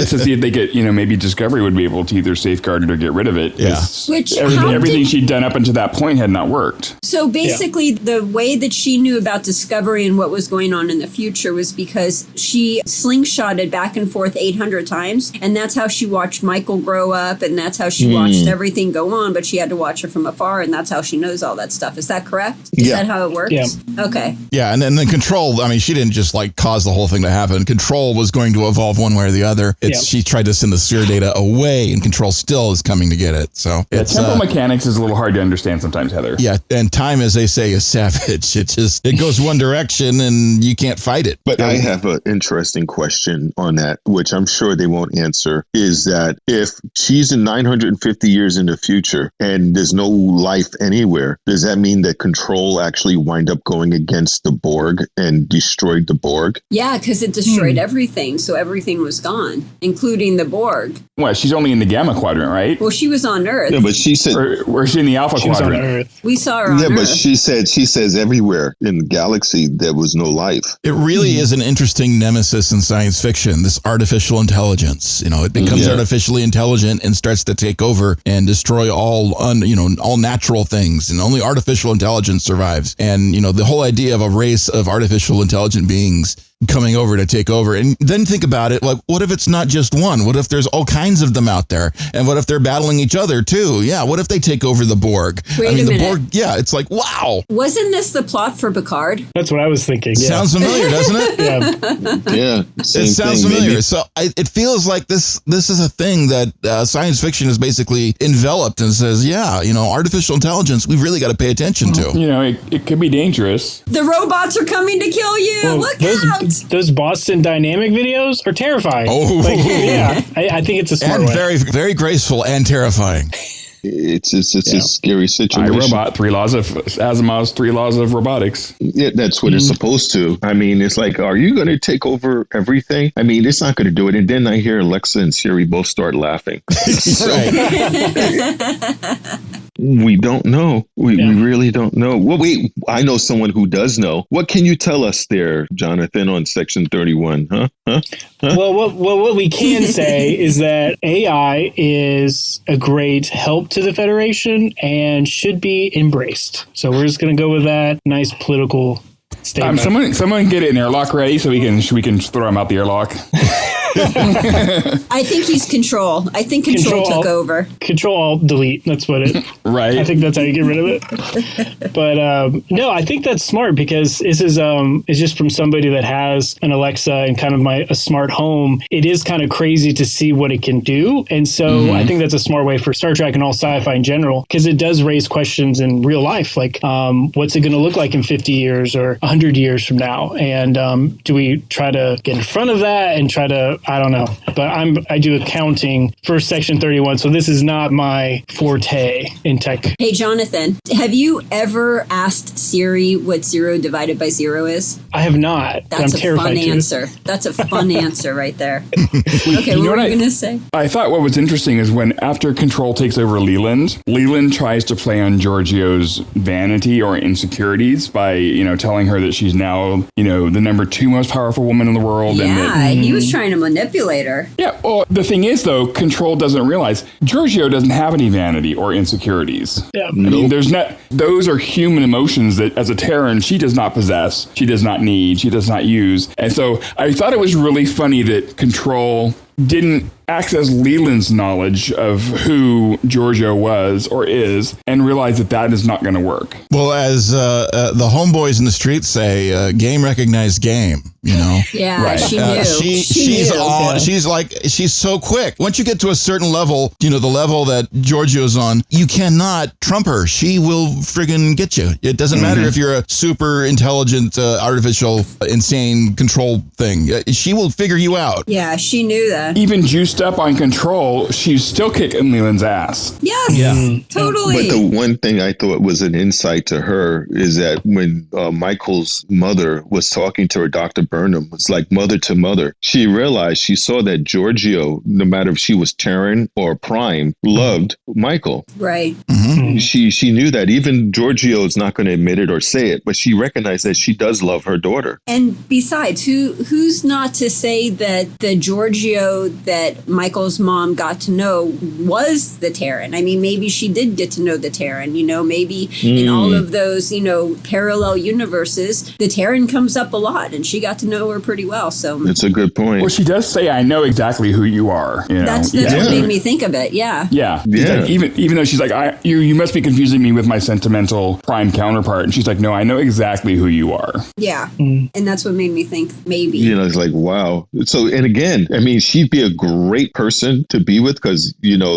to see if they could, maybe Discovery would be able to either safeguard it or get rid of it. Yeah. Which everything she'd done up until that point had not worked. So basically, the way that she knew about Discovery and what was going on in the future was because she slingshotted back and forth 800 times, and that's how she watched Michael grow up, and that's how she watched everything go on, but she had to watch it from afar, and that's how she knows all that stuff. Is that correct? Is that how it works? Yeah. Okay. Yeah, and then Control, I mean, she didn't just like cause the whole thing to happen. Control was going to evolve one way or the other. She tried to send the sphere data away, and Control still is coming to get it. So it's temporal mechanics is a little hard to understand sometimes, Heather. Yeah, and time, as they say, is savage. It goes one direction, and you can't fight it. But I have an interesting question on that, which I'm sure they won't answer, is that if she's in 950 years in the future and there's no life anywhere, does that mean that Control actually wind up going against the Borg and destroyed the Borg? Yeah, because it destroyed everything, so everything was gone, including the Borg. Well, she's only in the Gamma Quadrant, right? Well, she was on Earth. Yeah, but she said... Or is she in the Alpha She was on Quadrant? Earth. We saw her on Yeah, Earth. but she says everywhere in the galaxy there was no life. It really is an interesting nemesis in science fiction, this artificial intelligence. It becomes artificially intelligent and starts to take over and destroy all natural things, and only artificial intelligence survives. And, the whole idea of a race of artificial intelligent beings coming over to take over. And then think about it, like, what if it's not just one? What if there's all kinds of them out there? And what if they're battling each other too? Yeah, what if they take over the Borg? Wait a minute. The Borg, it's like, wow. Wasn't this the plot for Picard? That's what I was thinking. Yeah. Sounds familiar, doesn't it? Yeah. Same It sounds thing, familiar. maybe. So it feels like this is a thing that science fiction has basically enveloped and says, artificial intelligence, we've really got to pay attention to. It could be dangerous. The robots are coming to kill you. Well, Look out. those Boston Dynamic videos are terrifying. Oh. I think it's a smart And way. very, very graceful and terrifying. It's a scary situation. iRobot, Asimov's 3 laws of robotics. Yeah, that's what it's supposed to. I mean, it's like, are you going to take over everything? I mean, it's not going to do it. And then I hear Alexa and Siri both start laughing. We don't know. We really don't know. Well, wait, I know someone who does know. What can you tell us there, Jonathan, on Section 31? Huh? Well, what we can say is that AI is a great help to the Federation and should be embraced. So we're just going to go with that nice political statement. Someone get an airlock ready so we can throw him out the airlock. I think he's Control. I think Control took over. Control Alt Delete. That's what it. Right. I think that's how you get rid of it. But no, I think that's smart because this is just from somebody that has an Alexa and kind of a smart home. It is kind of crazy to see what it can do, and so I think that's a smart way for Star Trek and all sci-fi in general because it does raise questions in real life, like what's it going to look like in 50 years or 100 years from now, and do we try to get in front of that and try to I don't know, but I do accounting for Section 31, so this is not my forte in tech. Hey, Jonathan, have you ever asked Siri what 0 divided by 0 is? I have not. That's I'm terrified a fun answer. That's a fun answer right there. Okay, what were you going to say? I thought what was interesting is when after Control takes over Leland tries to play on Georgiou's vanity or insecurities by, telling her that she's now, the number 2 most powerful woman in the world. Yeah, he was trying to manipulate her. Yeah, well, the thing is, though, Control doesn't realize Georgiou doesn't have any vanity or insecurities. Yeah. I mean, those are human emotions that, as a Terran, she does not possess, she does not need, she does not use. And so I thought it was really funny that Control didn't access Leland's knowledge of who Georgiou was or is and realize that is not going to work. Well, as the homeboys in the streets say, game recognized game, Yeah, right. she knew. She's so quick. Once you get to a certain level, the level that Georgiou's on, you cannot trump her. She will friggin' get you. It doesn't matter if you're a super intelligent, artificial, insane control thing. She will figure you out. Yeah, she knew that. Even juiced up on Control, she's still kicking Leland's ass. Yes, totally. But the one thing I thought was an insight to her is that when Michael's mother was talking to her, Dr. Burnham, was like mother to mother. She realized, she saw that Georgiou, no matter if she was Terran or Prime, loved Michael. Right. Mm-hmm. She knew that. Even Georgiou is not going to admit it or say it, but she recognized that she does love her daughter. And besides, who's not to say that the Georgiou that Michael's mom got to know was the Terran? I mean, maybe she did get to know the Terran, maybe in all of those, parallel universes, the Terran comes up a lot and she got to know her pretty well. So that's a good point. Well, she does say, I know exactly who you are. That's what made me think of it. Yeah. Yeah. Like, even though she's like, you must be confusing me with my sentimental Prime counterpart. And she's like, no, I know exactly who you are. Yeah. And that's what made me think maybe. It's like, wow. So, and again, I mean, she'd be a great person to be with because,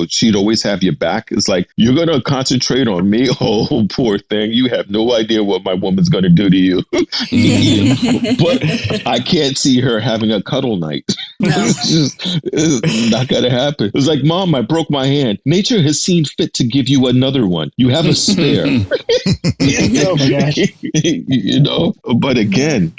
she'd always have your back. It's like, you're going to concentrate on me? Oh, poor thing. You have no idea what my woman's going to do to you. But I can't see her having a cuddle night. No. It's not going to happen. It's like, Mom, I broke my hand. Nature has seen fit to give you another one. You have a spare. Oh my gosh. But again,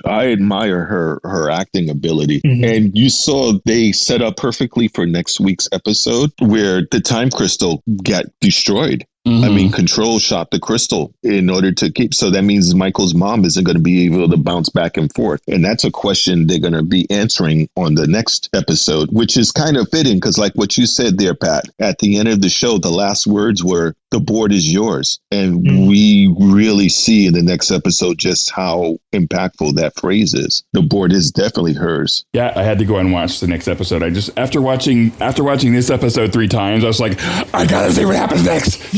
I admire her acting ability. Mm-hmm. And you saw they set up perfectly for next week's episode where the time crystal got destroyed. Mm-hmm. I mean, Control shot the crystal in order to keep. So that means Michael's mom isn't going to be able to bounce back and forth. And that's a question they're going to be answering on the next episode, which is kind of fitting because like what you said there, Pat, at the end of the show, the last words were, the board is yours. And we really see in the next episode just how impactful that phrase is. The board is definitely hers. Yeah, I had to go and watch the next episode. I just, after watching this episode 3 times, I was like, I got to see what happens next.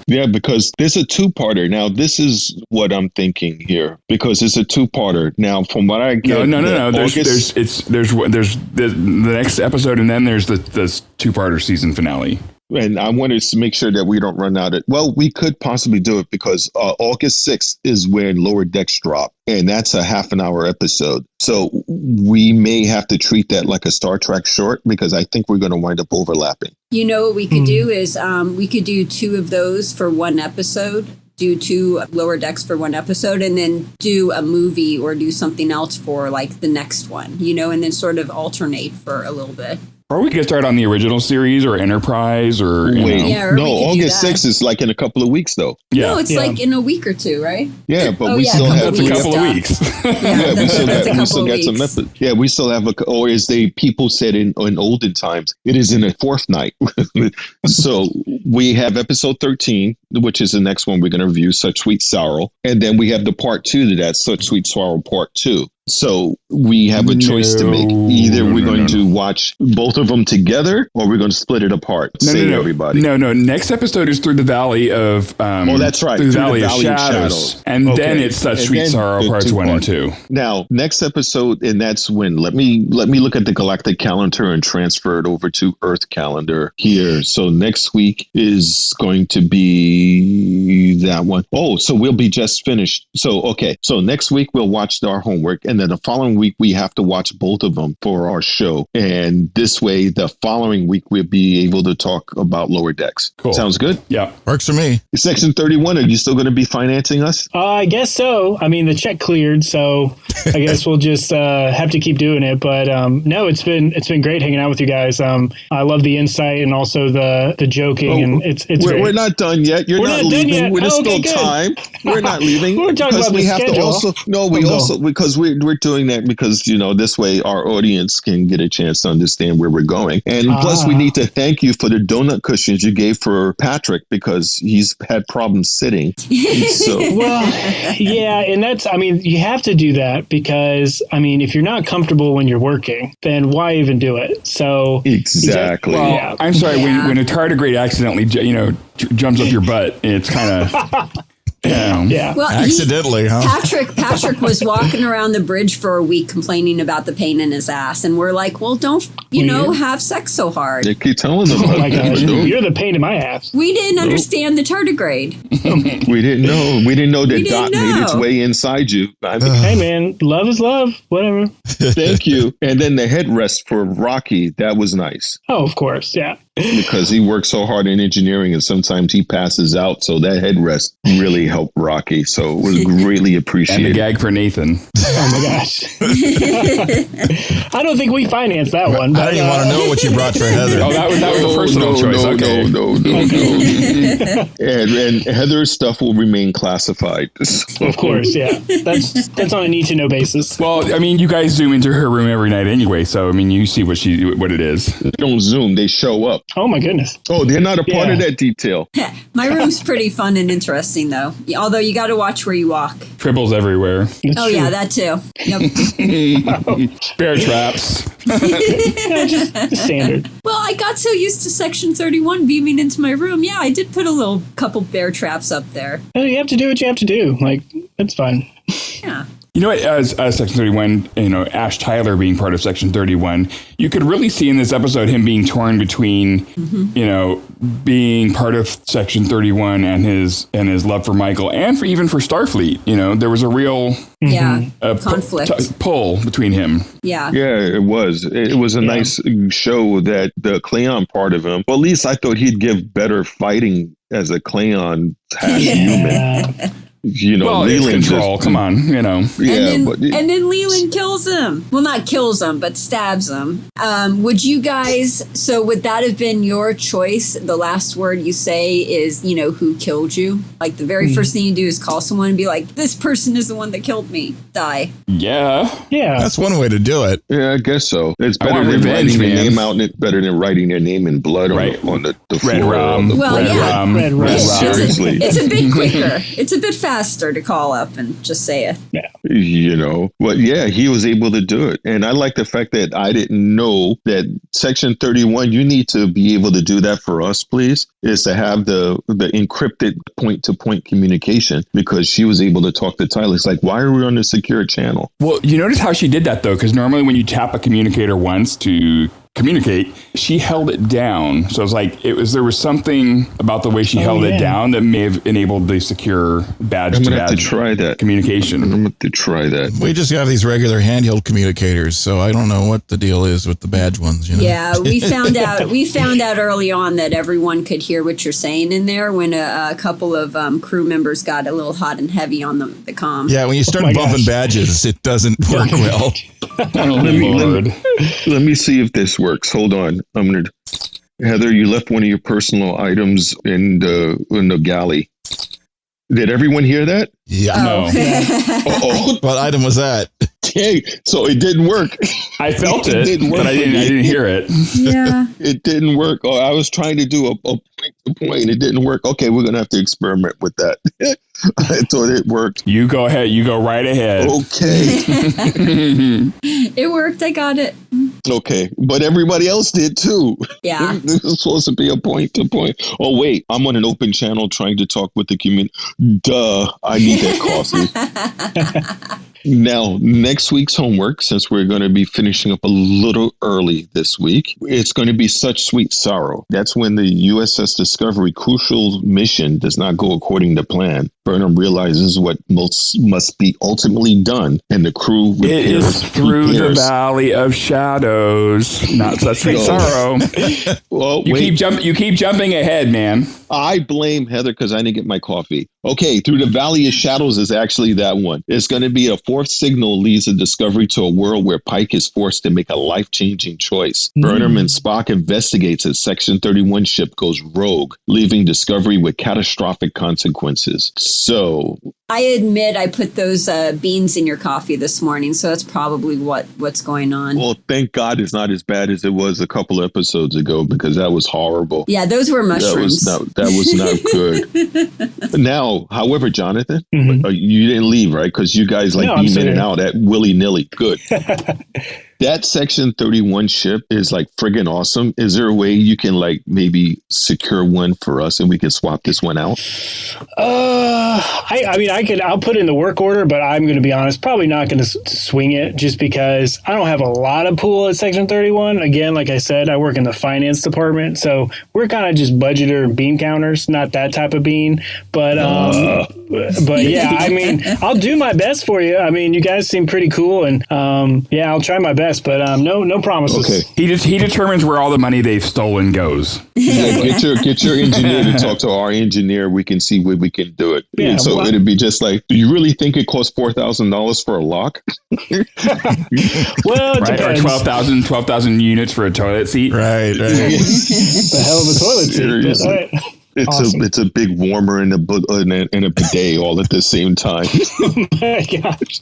Yeah, because there's a 2-parter. Now, this is what I'm thinking here, because it's a 2-parter. Now, from what I get, no. There's the next episode, and then there's the 2-parter season finale. And I wanted to make sure that we don't run out of... Well, we could possibly do it because August 6th is when Lower Decks drop. And that's a half-an-hour episode. So we may have to treat that like a Star Trek short because I think we're going to wind up overlapping. What we could do is we could do 2 of those for one episode. Do 2 Lower Decks for one episode and then do a movie or do something else for like the next one, and then sort of alternate for a little bit. Or we could start on the original series or Enterprise or Wait, Yeah, or no, we could do August that. 6th is like in a couple of weeks, though. No, it's like in a week or two, right? Yeah, but Oh, we yeah, still a have That's a couple of stuff. weeks. Yeah, we still That's a got couple of some weeks. method. Yeah, we still have or as people said in olden times, it is in a fourth night. So we have episode 13, which is the next one we're going to review, Such Sweet Sorrow, and then we have the part 2 to that, Such Sweet Sorrow Part 2. So we have a choice to make. Either we're going to watch both of them together, or we're going to split it apart. Everybody. No. Next episode is Through the Valley of. That's right. Through the Valley of Shadows, and then it's Such Sweet Sorrow Parts 1 and 2. Now, next episode, and that's when. Let me look at the galactic calendar and transfer it over to Earth calendar here. So next week is going to be that one. Oh, so we'll be just finished. So okay. So next week we'll watch our homework, and then the following week we have to watch both of them for our show. And this way, the following week we'll be able to talk about Lower Decks. Cool. Sounds good? Yeah. Works for me. Section 31, are you still going to be financing us? I guess so. I mean, the check cleared, so I guess we'll just have to keep doing it. But no, it's been great hanging out with you guys. I love the insight and also the joking, and it's great. We're not done yet. We're not leaving. There's still time. We're not leaving. We're talking about the schedule. Because we're doing that because, this way our audience can get a chance to understand where we're going. And plus we need to thank you for the donut cushions you gave for Patrick because he's had problems sitting. So Well, yeah, and you have to do that because, if you're not comfortable when you're working, then why even do it? So exactly. Well, yeah. I'm sorry, when a tardigrade accidentally, jumps up your butt, it's kind of... Yeah. Well, Accidentally, huh? Patrick was walking around the bridge for a week complaining about the pain in his ass, and we're like, well, don't have sex so hard. They keep telling them. Oh my gosh, you're the pain in my ass. We didn't understand the tardigrade. We didn't know. We didn't know that Dot made its way inside you. Hey man, love is love. Whatever. Thank you. And then the headrest for Rocky, that was nice. Oh, of course, yeah. Because he works so hard in engineering and sometimes he passes out. So that headrest really helped Rocky. So it was greatly appreciated. And the gag for Nathan. Oh my gosh. I don't think we financed that one. I don't even want to know what you brought for Heather. Oh, that was a personal choice. Okay. No. and Heather's stuff will remain classified. So. Of course, yeah. That's on a need to know basis. Well, you guys zoom into her room every night anyway, so you see what it is. They don't zoom, they show up. Oh my goodness. Oh, they're not a part of that detail. My room's pretty fun and interesting, though. Although you got to watch where you walk. Tribbles everywhere. Oh, yeah, that too. Yep. Bear traps. Yeah, just standard. Well, I got so used to Section 31 beaming into my room. Yeah, I did put a couple bear traps up there. You have to do what you have to do. That's fine. Yeah. You know what, as Section 31, Ash Tyler being part of Section 31, you could really see in this episode him being torn between, being part of Section 31 and his love for Michael and even for Starfleet. There was a real conflict. Pull between him. Yeah. Yeah, it was. It was a nice show that the Klingon part of him, well, at least I thought he'd give better fighting as a Klingon human. Leland control. Come on, Yeah, and then Leland kills him. Well, not kills him, but stabs him. Would you guys? So would that have been your choice? The last word you say is, who killed you? Like the very first thing you do is call someone and be like, "This person is the one that killed me." Die. Yeah. That's one way to do it. Yeah, I guess so. It's better than writing their name out. Better than writing their name in blood on the red floor. rum. Red rum. Seriously, it's a bit quicker. It's a bit faster to call up and just say it. Yeah. But yeah, he was able to do it. And I like the fact that I didn't know that Section 31, you need to be able to do that for us, please, is to have the encrypted point-to-point communication, because she was able to talk to Tyler. It's like, why are we on the secure channel? Well, you notice how she did that, though, because normally when you tap a communicator once to communicate, she held it down. So it's like there was something about the way she held it down that may have enabled the secure badge I'm to gonna have to badge try that communication. I'm going to have to try that. We just have these regular handheld communicators, so I don't know what the deal is with the badge ones. Yeah, we found out early on that everyone could hear what you're saying in there when a couple of crew members got a little hot and heavy on the comm. Yeah, when you start bumping badges, it doesn't work well. Let me see if this works. Hold on. Heather, you left one of your personal items in the galley. Did everyone hear that? Yeah. Oh. No. What item was that? Okay, so it didn't work. I felt it, but I didn't hear it. Yeah. It didn't work. Oh, I was trying to do a point to point. It didn't work. Okay, we're gonna have to experiment with that. I thought it worked. You go ahead. You go right ahead. Okay. It worked. I got it. Okay, but everybody else did too. Yeah. This is supposed to be a point to point. Oh wait, I'm on an open channel trying to talk with the community. Duh, I need that coffee. Now, next week's homework, since we're going to be finishing up a little early this week, it's going to be Such Sweet Sorrow. That's when the USS Discovery crucial mission does not go according to plan. Burnham realizes what must be ultimately done, and the crew repairs. It is through the valley of shadows, not such sweet sorrow. Well, You keep jumping ahead, man. I blame Heather because I didn't get my coffee. Okay, Through the Valley of Shadows is actually that one. It's going to be a fourth signal leads the Discovery to a world where Pike is forced to make a life-changing choice. Burnham and Spock investigates as Section 31 ship goes rogue, leaving Discovery with catastrophic consequences. So... I admit I put those beans in your coffee this morning, so that's probably what's going on. Well, thank God it's not as bad as it was a couple episodes ago, because that was horrible. Yeah, those were mushrooms. That was not good. Now, however, Jonathan, you didn't leave, right? Because you guys beam in and out at willy-nilly. Good. That Section 31 ship is friggin' awesome. Is there a way you can maybe secure one for us and we can swap this one out? I'll put in the work order, but I'm going to be honest, probably not going to swing it just because I don't have a lot of pool at Section 31. Again, like I said, I work in the finance department, so we're kind of just budgeter and bean counters, not that type of bean. But yeah, I'll do my best for you. You guys seem pretty cool, and I'll try my best. But no promises. Okay. He determines where all the money they've stolen goes. Yeah, get your engineer to talk to our engineer. We can see where we can do it. Yeah, so it'd be just do you really think it costs $4,000 for a lock? Well, it right, depends. or 12,000 units for a toilet seat. Right. It's a hell of a toilet seat. All right. Awesome. It's a big warmer and a bidet all at the same time. Oh my gosh.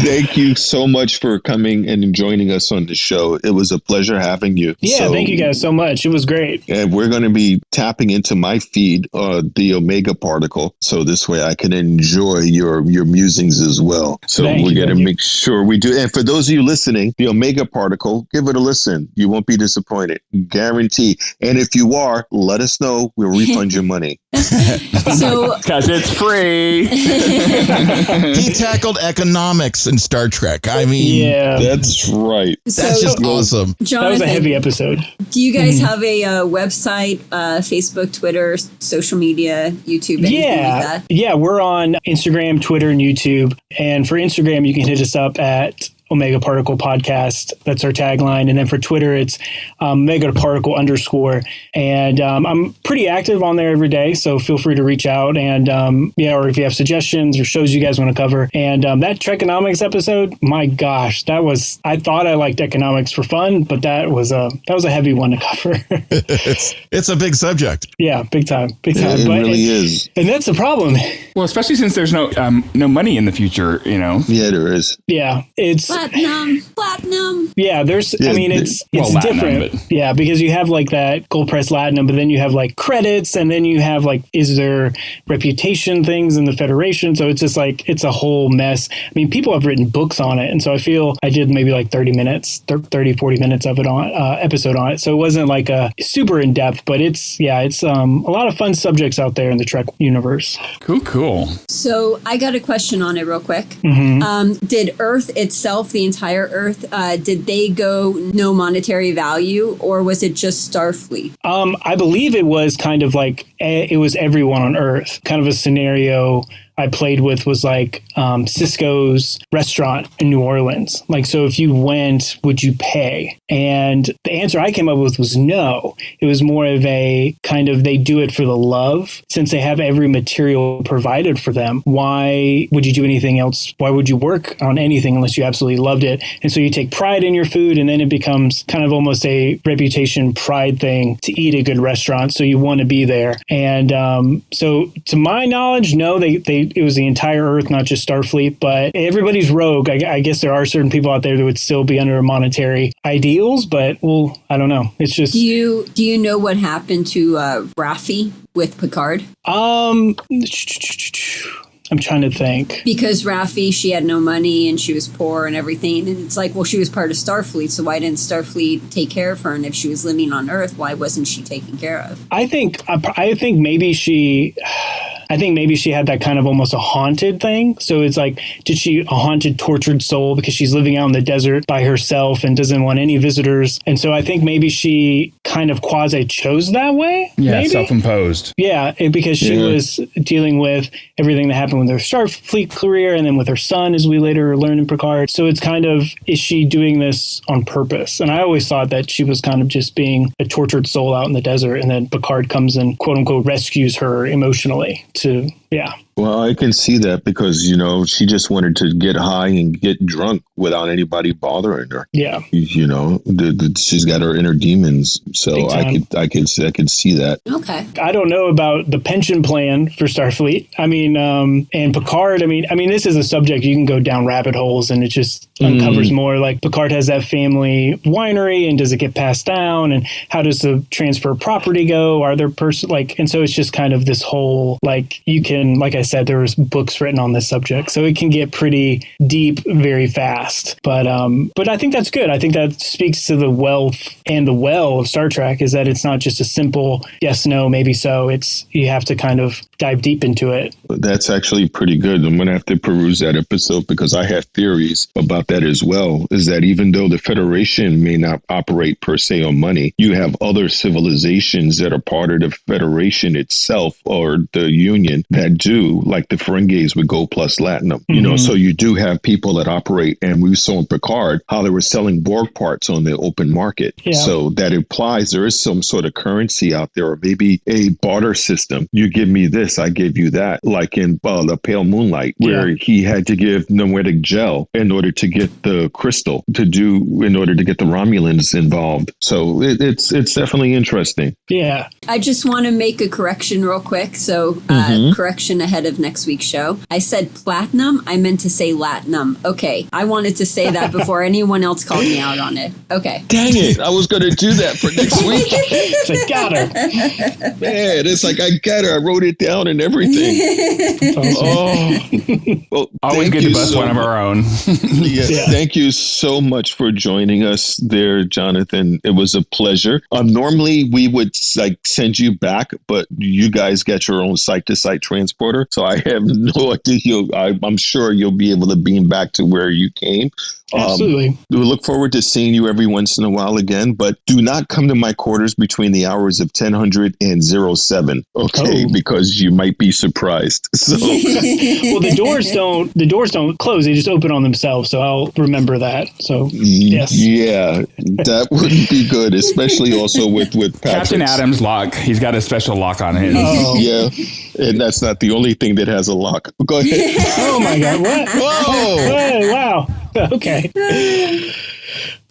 Thank you so much for coming and joining us on the show. It was a pleasure having you. Yeah, thank you guys so much. It was great. And we're going to be tapping into my feed, the Omega Particle, so this way I can enjoy your musings as well. So we're going to make sure we do. And for those of you listening, the Omega Particle, give it a listen. You won't be disappointed. Guarantee. And if you are, let us know. We'll refund your money. Because it's free. He tackled economics in Star Trek. Yeah, that's right. That's just awesome. Jonathan, that was a heavy episode. Do you guys have a website, Facebook, Twitter, social media, YouTube, anything like that? Yeah, we're on Instagram, Twitter, and YouTube. And for Instagram, you can hit us up at Omega Particle Podcast. That's our tagline. And then for Twitter, it's Omega Particle _. And I'm pretty active on there every day. So feel free to reach out and or if you have suggestions or shows you guys want to cover. And that Trekonomics episode, my gosh, I thought I liked economics for fun, but that was a heavy one to cover. It's a big subject. Yeah, big time. It really is. And that's the problem. Well, especially since there's no money in the future, Yeah, there is. Yeah, it's Platinum. Yeah, there's. It's Latinum, different. but... Yeah, because you have that gold press Latinum, but then you have credits, and then you have is there reputation things in the Federation? So it's just it's a whole mess. People have written books on it, and so I feel I did maybe 30 minutes, 40 minutes of it on episode on it. So it wasn't a super in depth, but it's a lot of fun subjects out there in the Trek universe. Cool. So I got a question on it real quick. Mm-hmm. Did Earth itself, the entire Earth, did they go no monetary value, or was it just Starfleet? I believe it was kind of it was everyone on Earth, kind of a scenario I played with was like Cisco's restaurant in New Orleans. Like, so if you went, would you pay? And the answer I came up with was no. It was more of a kind of, they do it for the love. Since they have every material provided for them, why would you do anything else? Why would you work on anything unless you absolutely loved it? And so you take pride in your food, and then it becomes kind of almost a reputation pride thing to eat a good restaurant. So you want to be there. And so to my knowledge, no, it was the entire Earth, not just Starfleet, but everybody's rogue. I guess there are certain people out there that would still be under monetary ideals, but well, I don't know. It's just. Do you know what happened to Raffi with Picard? I'm trying to think. Because Raffi, she had no money and she was poor and everything. And it's like, well, she was part of Starfleet. So why didn't Starfleet take care of her? And if she was living on Earth, why wasn't she taken care of? I think maybe she had that kind of almost a haunted thing. So it's like, did she a haunted, tortured soul because she's living out in the desert by herself and doesn't want any visitors? And so I think maybe she kind of quasi chose that way. Yeah, maybe? Self-imposed. Yeah, because she was dealing with everything that happened with her Starfleet career and then with her son, as we later learn in Picard. So it's kind of, is she doing this on purpose? And I always thought that she was kind of just being a tortured soul out in the desert, and then Picard comes and quote unquote rescues her emotionally to, yeah. Well, I can see that because, she just wanted to get high and get drunk without anybody bothering her. Yeah. She's got her inner demons. So I could see that. Okay. I don't know about the pension plan for Starfleet. I mean, and Picard, I mean, this is a subject you can go down rabbit holes and it just uncovers more. Like Picard has that family winery, and does it get passed down? And how does the transfer of property go? Are there and so it's just kind of this whole, you can, like I said, there was books written on this subject, so it can get pretty deep very fast. But I think that's good. I think that speaks to the wealth and the well of Star Trek, is that it's not just a simple yes, no, maybe so. It's, you have to kind of dive deep into it. That's actually pretty good. I'm going to have to peruse that episode because I have theories about that as well, is that even though the Federation may not operate per se on money, you have other civilizations that are part of the Federation itself or the Union that do, like the Ferengis with Gold plus Latinum, so you do have people that operate, and we saw in Picard how they were selling Borg parts on the open market. Yeah. So that implies there is some sort of currency out there, or maybe a barter system. You give me this, I give you that, like in the Pale Moonlight, where he had to give pneumatic gel in order to get the crystal in order to get the Romulans involved. So it's definitely interesting. Yeah. I just want to make a correction real quick. So correction ahead of next week's show. I said platinum. I meant to say Latinum. Okay. I wanted to say that before anyone else called me out on it. Okay. Dang it. I was going to do that for next week. It's like, got her. Man, it's like, I got her. I wrote it down and everything. Well, always good to bust one of our own. Thank you so much for joining us there, Jonathan. It was a pleasure. Normally we would send you back, but you guys get your own site-to-site transporter, so I have no idea. I'm sure you'll be able to beam back to where you came. Absolutely. We look forward to seeing you every once in a while again, but do not come to my quarters between the hours of 1000 and 07, okay? Because you might be surprised. So, well, the doors don't close; they just open on themselves. So I'll remember that. So yes, yeah, that wouldn't be good, especially also with Captain Adam's lock. He's got a special lock on his. Oh. Yeah, and that's not the only thing that has a lock. Go ahead. Oh my God! What? Whoa! Hey, wow. Okay.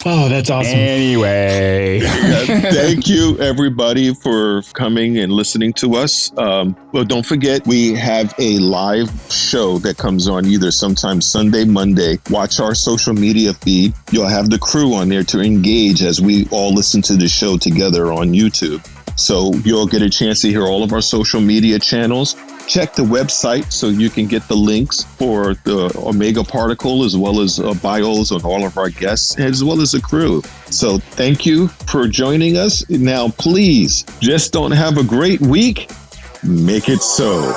Oh, that's awesome. Anyway. Thank you, everybody, for coming and listening to us. Well, don't forget, we have a live show that comes on either sometime Sunday, Monday. Watch our social media feed. You'll have the crew on there to engage as we all listen to the show together on YouTube. So you'll get a chance to hear all of our social media channels. Check the website so you can get the links for the Omega Particle, as well as bios on all of our guests, as well as the crew. So thank you for joining us. Now, please, just don't have a great week. Make it so.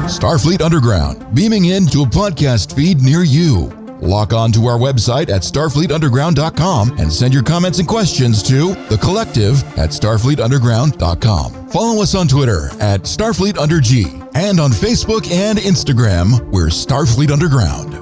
Starfleet Underground, beaming into a podcast feed near you. Log on to our website at starfleetunderground.com and send your comments and questions to thecollective@starfleetunderground.com. Follow us on Twitter at StarfleetUnderG and on Facebook and Instagram, we're Starfleet Underground.